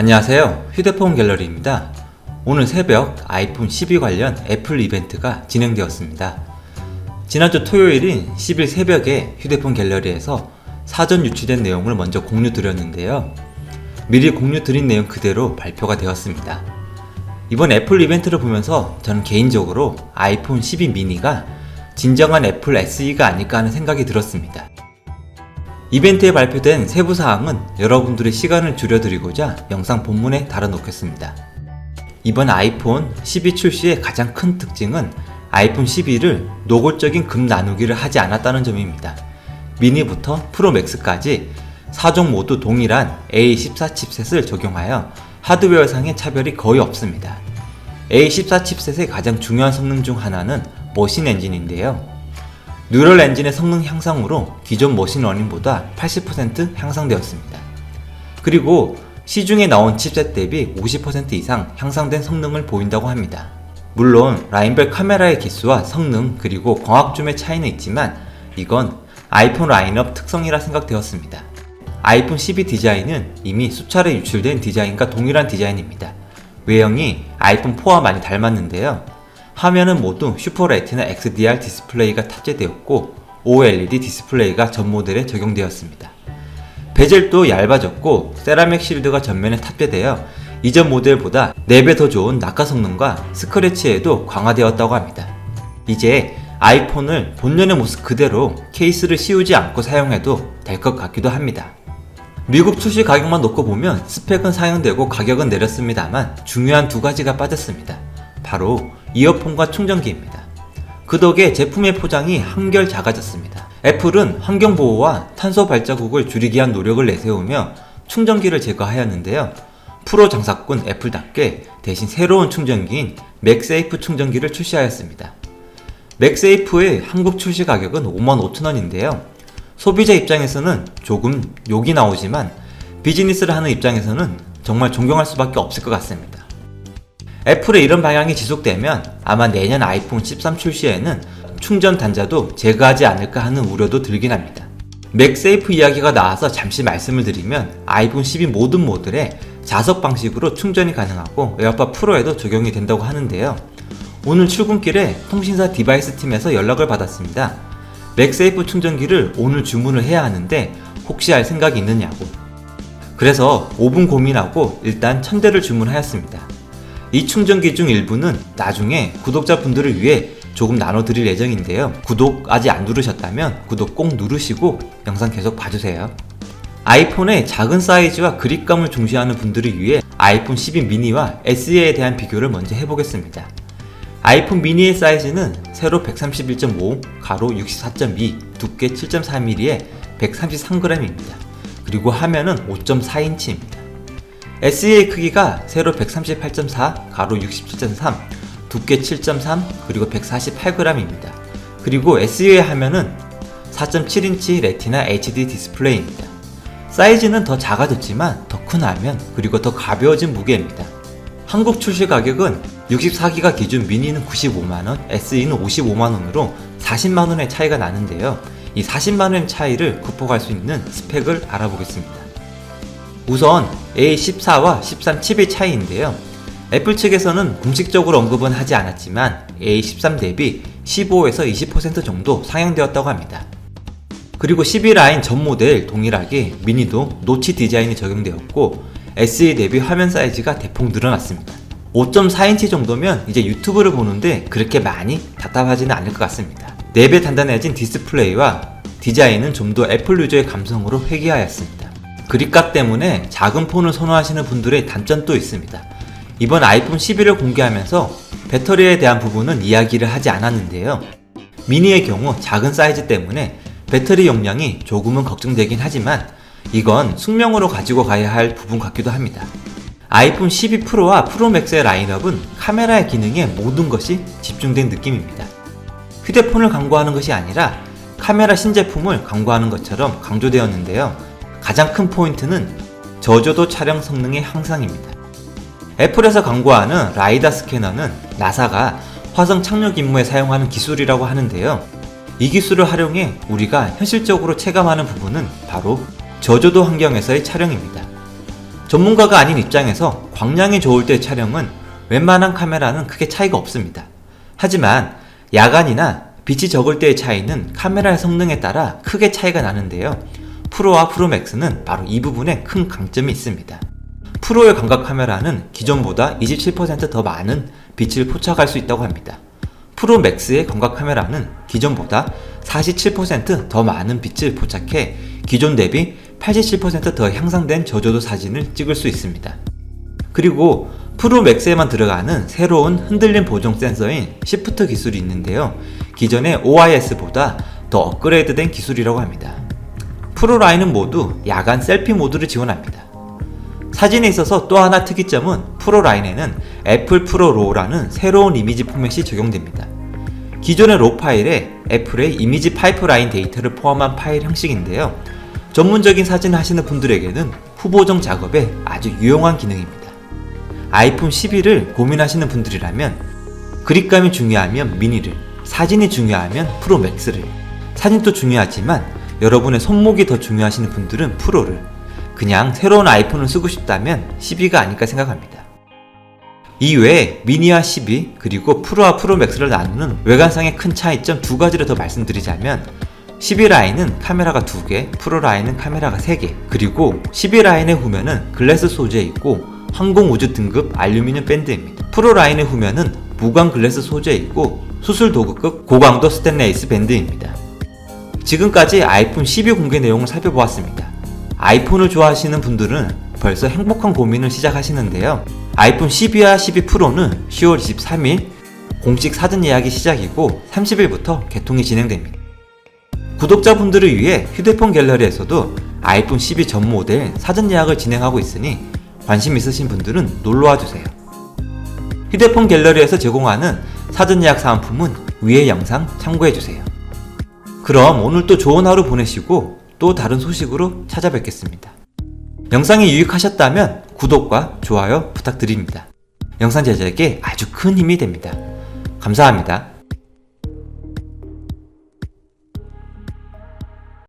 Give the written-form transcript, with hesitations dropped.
안녕하세요. 휴대폰 갤러리입니다. 오늘 새벽 아이폰 12 관련 애플 이벤트가 진행되었습니다. 지난주 토요일인 10일 새벽에 휴대폰 갤러리에서 사전 유출된 내용을 먼저 공유 드렸는데요. 미리 공유 드린 내용 그대로 발표가 되었습니다. 이번 애플 이벤트를 보면서 저는 개인적으로 아이폰 12 미니가 진정한 애플 SE가 아닐까 하는 생각이 들었습니다. 이벤트에 발표된 세부사항은 여러분들의 시간을 줄여드리고자 영상 본문에 달아놓겠습니다. 이번 아이폰 12 출시의 가장 큰 특징은 아이폰 12를 노골적인 급 나누기를 하지 않았다는 점입니다. 미니부터 프로 맥스까지 4종 모두 동일한 A14 칩셋을 적용하여 하드웨어상의 차별이 거의 없습니다. A14 칩셋의 가장 중요한 성능 중 하나는 머신 엔진인데요. 뉴럴 엔진의 성능 향상으로 기존 머신 러닝보다 80% 향상되었습니다. 그리고 시중에 나온 칩셋 대비 50% 이상 향상된 성능을 보인다고 합니다. 물론 라인별 카메라의 기수와 성능 그리고 광학줌의 차이는 있지만 이건 아이폰 라인업 특성이라 생각되었습니다. 아이폰 12 디자인은 이미 수차례 유출된 디자인과 동일한 디자인입니다. 외형이 아이폰 4와 많이 닮았는데요. 화면은 모두 슈퍼 레티나 XDR 디스플레이가 탑재되었고 OLED 디스플레이가 전 모델에 적용되었습니다. 베젤도 얇아졌고 세라믹 실드가 전면에 탑재되어 이전 모델보다 4배 더 좋은 낙하 성능과 스크래치에도 강화되었다고 합니다. 이제 아이폰을 본연의 모습 그대로 케이스를 씌우지 않고 사용해도 될 것 같기도 합니다. 미국 출시 가격만 놓고 보면 스펙은 상향되고 가격은 내렸습니다만 중요한 두 가지가 빠졌습니다. 바로 이어폰과 충전기입니다. 그 덕에 제품의 포장이 한결 작아졌습니다. 애플은 환경보호와 탄소 발자국을 줄이기 위한 노력을 내세우며 충전기를 제거하였는데요. 프로 장사꾼 애플답게 대신 새로운 충전기인 맥세이프 충전기를 출시하였습니다. 맥세이프의 한국 출시 가격은 55,000원인데요. 소비자 입장에서는 조금 욕이 나오지만 비즈니스를 하는 입장에서는 정말 존경할 수밖에 없을 것 같습니다. 애플의 이런 방향이 지속되면 아마 내년 아이폰 13 출시에는 충전 단자도 제거하지 않을까 하는 우려도 들긴 합니다. 맥세이프 이야기가 나와서 잠시 말씀을 드리면 아이폰 12 모든 모델에 자석 방식으로 충전이 가능하고 에어팟 프로에도 적용이 된다고 하는데요. 오늘 출근길에 통신사 디바이스 팀에서 연락을 받았습니다. 맥세이프 충전기를 오늘 주문을 해야 하는데 혹시 할 생각이 있느냐고. 그래서 5분 고민하고 일단 1000대를 주문하였습니다. 이 충전기 중 일부는 나중에 구독자분들을 위해 조금 나눠드릴 예정인데요. 구독 아직 안 누르셨다면 구독 꼭 누르시고 영상 계속 봐주세요. 아이폰의 작은 사이즈와 그립감을 중시하는 분들을 위해 아이폰 12 미니와 SE에 대한 비교를 먼저 해보겠습니다. 아이폰 미니의 사이즈는 세로 131.5, 가로 64.2, 두께 7.4mm에 133g입니다. 그리고 화면은 5.4인치입니다. SE의 크기가 세로 138.4, 가로 67.3, 두께 7.3, 그리고 148g입니다. 그리고 SE의 화면은 4.7인치 레티나 HD 디스플레이입니다. 사이즈는 더 작아졌지만 더 큰 화면, 그리고 더 가벼워진 무게입니다. 한국 출시 가격은 64기가 기준 미니는 95만원, SE는 55만원으로 40만원의 차이가 나는데요. 이 40만원의 차이를 극복할 수 있는 스펙을 알아보겠습니다. 우선 A14와 13 칩의 차이인데요. 애플 측에서는 공식적으로 언급은 하지 않았지만 A13 대비 15에서 20% 정도 상향되었다고 합니다. 그리고 12 라인 전 모델 동일하게 미니도 노치 디자인이 적용되었고 SE 대비 화면 사이즈가 대폭 늘어났습니다. 5.4인치 정도면 이제 유튜브를 보는데 그렇게 많이 답답하지는 않을 것 같습니다. 4배 단단해진 디스플레이와 디자인은 좀 더 애플 유저의 감성으로 회귀하였습니다. 그립각 때문에 작은 폰을 선호하시는 분들의 단점도 있습니다. 이번 아이폰 11을 공개하면서 배터리에 대한 부분은 이야기를 하지 않았는데요. 미니의 경우 작은 사이즈 때문에 배터리 용량이 조금은 걱정되긴 하지만 이건 숙명으로 가지고 가야 할 부분 같기도 합니다. 아이폰 12 프로와 프로 맥스의 라인업은 카메라의 기능에 모든 것이 집중된 느낌입니다. 휴대폰을 광고하는 것이 아니라 카메라 신제품을 광고하는 것처럼 강조되었는데요. 가장 큰 포인트는 저조도 촬영 성능의 향상입니다. 애플에서 광고하는 라이다 스캐너는 나사가 화성 착륙 임무에 사용하는 기술이라고 하는데요. 이 기술을 활용해 우리가 현실적으로 체감하는 부분은 바로 저조도 환경에서의 촬영입니다. 전문가가 아닌 입장에서 광량이 좋을 때 촬영은 웬만한 카메라는 크게 차이가 없습니다. 하지만 야간이나 빛이 적을 때의 차이는 카메라의 성능에 따라 크게 차이가 나는데요. 프로와 프로맥스는 바로 이 부분에 큰 강점이 있습니다. 프로의 광각 카메라는 기존보다 27% 더 많은 빛을 포착할 수 있다고 합니다. 프로맥스의 광각 카메라는 기존보다 47% 더 많은 빛을 포착해 기존 대비 87%더 향상된 저조도 사진을 찍을 수 있습니다. 그리고 프로맥스에만 들어가는 새로운 흔들림 보정 센서인 시프트 기술이 있는데요. 기존의 OIS보다 더 업그레이드된 기술이라고 합니다. 프로라인은 모두 야간 셀피 모드를 지원합니다. 사진에 있어서 또 하나 특이점은 프로라인에는 애플 프로 로우라는 새로운 이미지 포맷이 적용됩니다. 기존의 로 파일에 애플의 이미지 파이프라인 데이터를 포함한 파일 형식인데요. 전문적인 사진을 하시는 분들에게는 후보정 작업에 아주 유용한 기능입니다. 아이폰 11을 고민하시는 분들이라면 그립감이 중요하면 미니를, 사진이 중요하면 프로 맥스를, 사진도 중요하지만 여러분의 손목이 더 중요하시는 분들은 프로를, 그냥 새로운 아이폰을 쓰고 싶다면 12가 아닐까 생각합니다. 이외에 미니와 12 그리고 프로와 프로맥스를 나누는 외관상의 큰 차이점 두 가지를 더 말씀드리자면 12 라인은 카메라가 2개, 프로 라인은 카메라가 3개, 그리고 12 라인의 후면은 글래스 소재에 있고 항공우주 등급 알루미늄 밴드입니다. 프로 라인의 후면은 무광 글래스 소재에 있고 수술 도구급 고강도 스테인리스 밴드입니다. 지금까지 아이폰 12 공개 내용을 살펴보았습니다. 아이폰을 좋아하시는 분들은 벌써 행복한 고민을 시작하시는데요. 아이폰 12와 12 프로는 10월 23일 공식 사전 예약이 시작이고 30일부터 개통이 진행됩니다. 구독자분들을 위해 휴대폰 갤러리에서도 아이폰 12 전 모델 사전 예약을 진행하고 있으니 관심 있으신 분들은 놀러와 주세요. 휴대폰 갤러리에서 제공하는 사전 예약 사은품은 위의 영상 참고해주세요. 그럼 오늘 또 좋은 하루 보내시고 또 다른 소식으로 찾아뵙겠습니다. 영상이 유익하셨다면 구독과 좋아요 부탁드립니다. 영상 제작에 아주 큰 힘이 됩니다. 감사합니다.